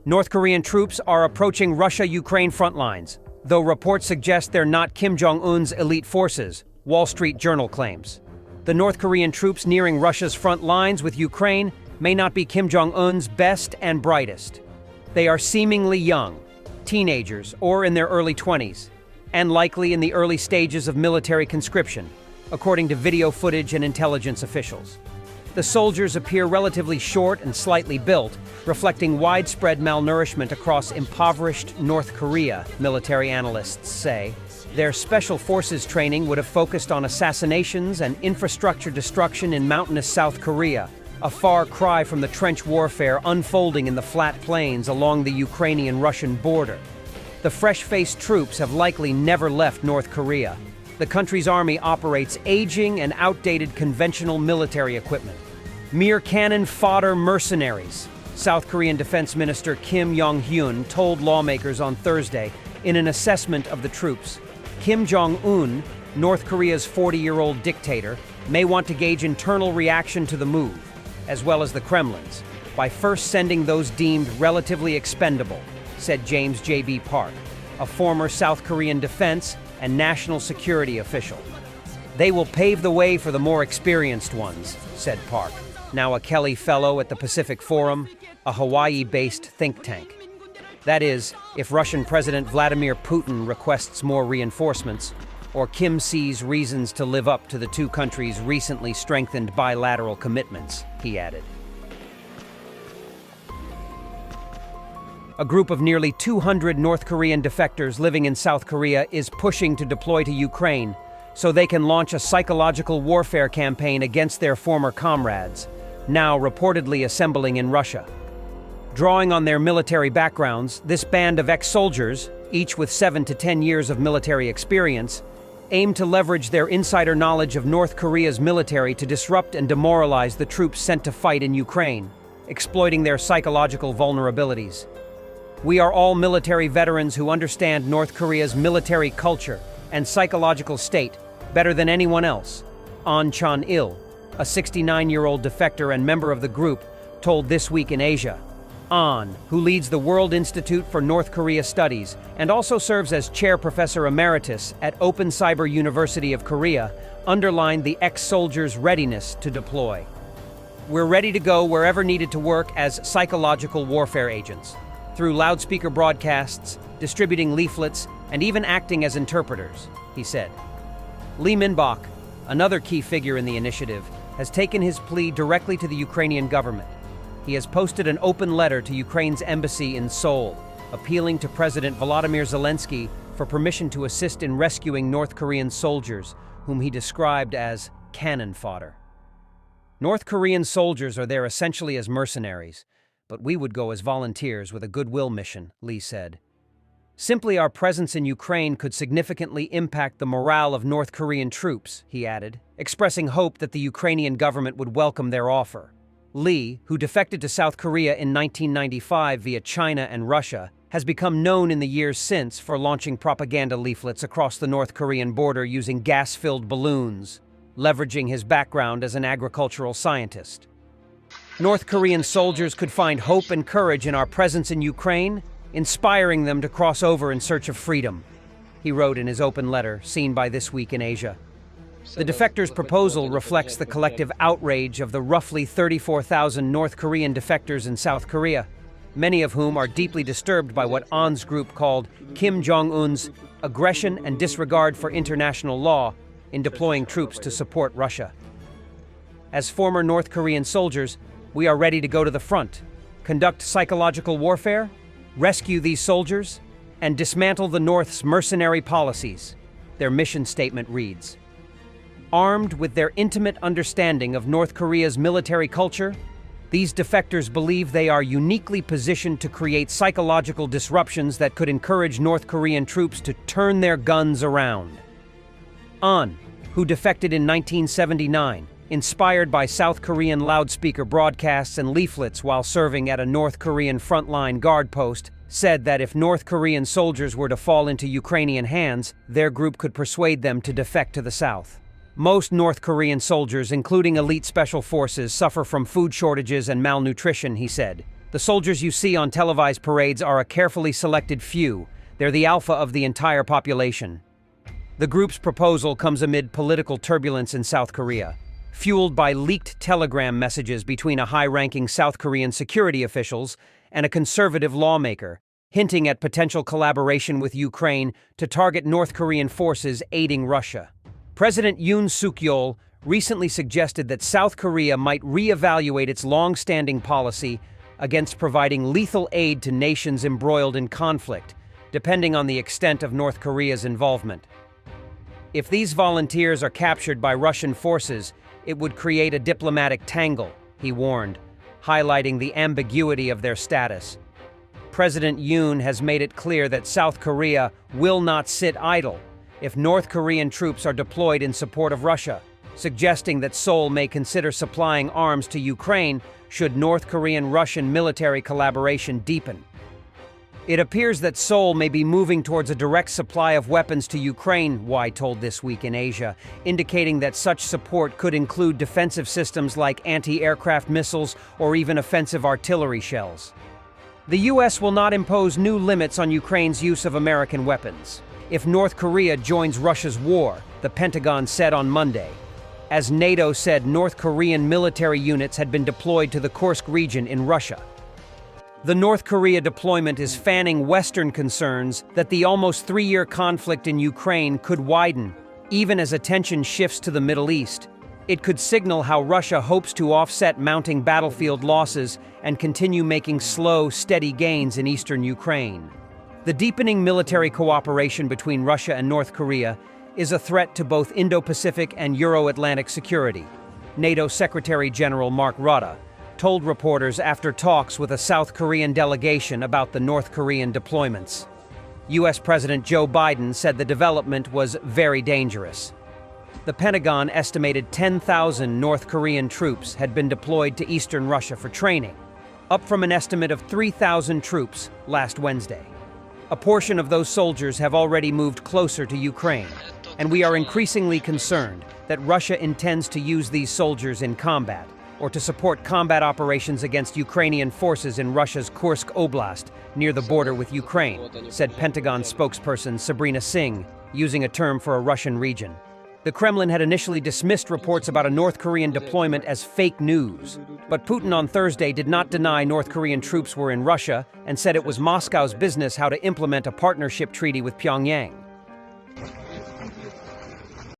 North Korean troops are approaching Russia-Ukraine front lines, though reports suggest they're not Kim Jong-un's elite forces, Wall Street Journal claims. The North Korean troops nearing Russia's front lines with Ukraine may not be Kim Jong-un's best and brightest. They are seemingly young, teenagers or in their early 20s, and likely in the early stages of military conscription, according to video footage and intelligence officials. The soldiers appear relatively short and slightly built, reflecting widespread malnourishment across impoverished North Korea, military analysts say. Their special forces training would have focused on assassinations and infrastructure destruction in mountainous South Korea, a far cry from the trench warfare unfolding in the flat plains along the Ukrainian-Russian border. The fresh-faced troops have likely never left North Korea. The country's army operates aging and outdated conventional military equipment. Mere cannon fodder mercenaries, South Korean Defense Minister Kim Yong-hyun told lawmakers on Thursday in an assessment of the troops. Kim Jong-un, North Korea's 40-year-old dictator, may want to gauge internal reaction to the move, as well as the Kremlin's, by first sending those deemed relatively expendable, said James J.B. Park, a former South Korean defense and national security official. They will pave the way for the more experienced ones, said Park, now a Kelly Fellow at the Pacific Forum, a Hawaii-based think tank. That is, if Russian President Vladimir Putin requests more reinforcements, or Kim sees reasons to live up to the two countries' recently strengthened bilateral commitments, he added. A group of nearly 200 North Korean defectors living in South Korea is pushing to deploy to Ukraine so they can launch a psychological warfare campaign against their former comrades, now reportedly assembling in Russia. Drawing on their military backgrounds, this band of ex-soldiers, each with 7 to 10 years of military experience, aim to leverage their insider knowledge of North Korea's military to disrupt and demoralize the troops sent to fight in Ukraine, exploiting their psychological vulnerabilities. We are all military veterans who understand North Korea's military culture and psychological state better than anyone else, An Chan-il, a 69-year-old defector and member of the group, told This Week in Asia. An, who leads the World Institute for North Korea Studies and also serves as chair professor emeritus at Open Cyber University of Korea, underlined the ex-soldiers' readiness to deploy. We're ready to go wherever needed to work as psychological warfare agents, through loudspeaker broadcasts, distributing leaflets, and even acting as interpreters, he said. Lee Min-bok, another key figure in the initiative, has taken his plea directly to the Ukrainian government. He has posted an open letter to Ukraine's embassy in Seoul, appealing to President Volodymyr Zelensky for permission to assist in rescuing North Korean soldiers, whom he described as cannon fodder. North Korean soldiers are there essentially as mercenaries, but we would go as volunteers with a goodwill mission, Lee said. Simply our presence in Ukraine could significantly impact the morale of North Korean troops, he added, expressing hope that the Ukrainian government would welcome their offer. Lee, who defected to South Korea in 1995 via China and Russia, has become known in the years since for launching propaganda leaflets across the North Korean border using gas-filled balloons, leveraging his background as an agricultural scientist. North Korean soldiers could find hope and courage in our presence in Ukraine, inspiring them to cross over in search of freedom, he wrote in his open letter, seen by This Week in Asia. The defectors' proposal reflects the collective outrage of the roughly 34,000 North Korean defectors in South Korea, many of whom are deeply disturbed by what An's group called Kim Jong-un's aggression and disregard for international law in deploying troops to support Russia. As former North Korean soldiers, we are ready to go to the front, conduct psychological warfare, rescue these soldiers, and dismantle the North's mercenary policies, their mission statement reads. Armed with their intimate understanding of North Korea's military culture, these defectors believe they are uniquely positioned to create psychological disruptions that could encourage North Korean troops to turn their guns around. An, who defected in 1979, inspired by South Korean loudspeaker broadcasts and leaflets while serving at a North Korean frontline guard post, said that if North Korean soldiers were to fall into Ukrainian hands, their group could persuade them to defect to the south. Most North Korean soldiers, including elite special forces, suffer from food shortages and malnutrition, he said. The soldiers you see on televised parades are a carefully selected few. They're the alpha of the entire population. The group's proposal comes amid political turbulence in South Korea, fueled by leaked telegram messages between a high-ranking South Korean security officials and a conservative lawmaker, hinting at potential collaboration with Ukraine to target North Korean forces aiding Russia. President Yoon Suk-yeol recently suggested that South Korea might re-evaluate its long-standing policy against providing lethal aid to nations embroiled in conflict, depending on the extent of North Korea's involvement. If these volunteers are captured by Russian forces, it would create a diplomatic tangle, he warned, highlighting the ambiguity of their status. President Yoon has made it clear that South Korea will not sit idle if North Korean troops are deployed in support of Russia, suggesting that Seoul may consider supplying arms to Ukraine should North Korean-Russian military collaboration deepen. It appears that Seoul may be moving towards a direct supply of weapons to Ukraine, Y told This Week in Asia, indicating that such support could include defensive systems like anti-aircraft missiles or even offensive artillery shells. The U.S. will not impose new limits on Ukraine's use of American weapons if North Korea joins Russia's war, the Pentagon said on Monday. As NATO said, North Korean military units had been deployed to the Kursk region in Russia. The North Korea deployment is fanning Western concerns that the almost three-year conflict in Ukraine could widen, even as attention shifts to the Middle East. It could signal how Russia hopes to offset mounting battlefield losses and continue making slow, steady gains in eastern Ukraine. The deepening military cooperation between Russia and North Korea is a threat to both Indo-Pacific and Euro-Atlantic security, NATO Secretary General Mark Rutte told reporters after talks with a South Korean delegation about the North Korean deployments. U.S. President Joe Biden said the development was very dangerous. The Pentagon estimated 10,000 North Korean troops had been deployed to eastern Russia for training, up from an estimate of 3,000 troops last Wednesday. A portion of those soldiers have already moved closer to Ukraine, and we are increasingly concerned that Russia intends to use these soldiers in combat or to support combat operations against Ukrainian forces in Russia's Kursk Oblast near the border with Ukraine, said Pentagon spokesperson Sabrina Singh, using a term for a Russian region. The Kremlin had initially dismissed reports about a North Korean deployment as fake news, but Putin on Thursday did not deny North Korean troops were in Russia and said it was Moscow's business how to implement a partnership treaty with Pyongyang.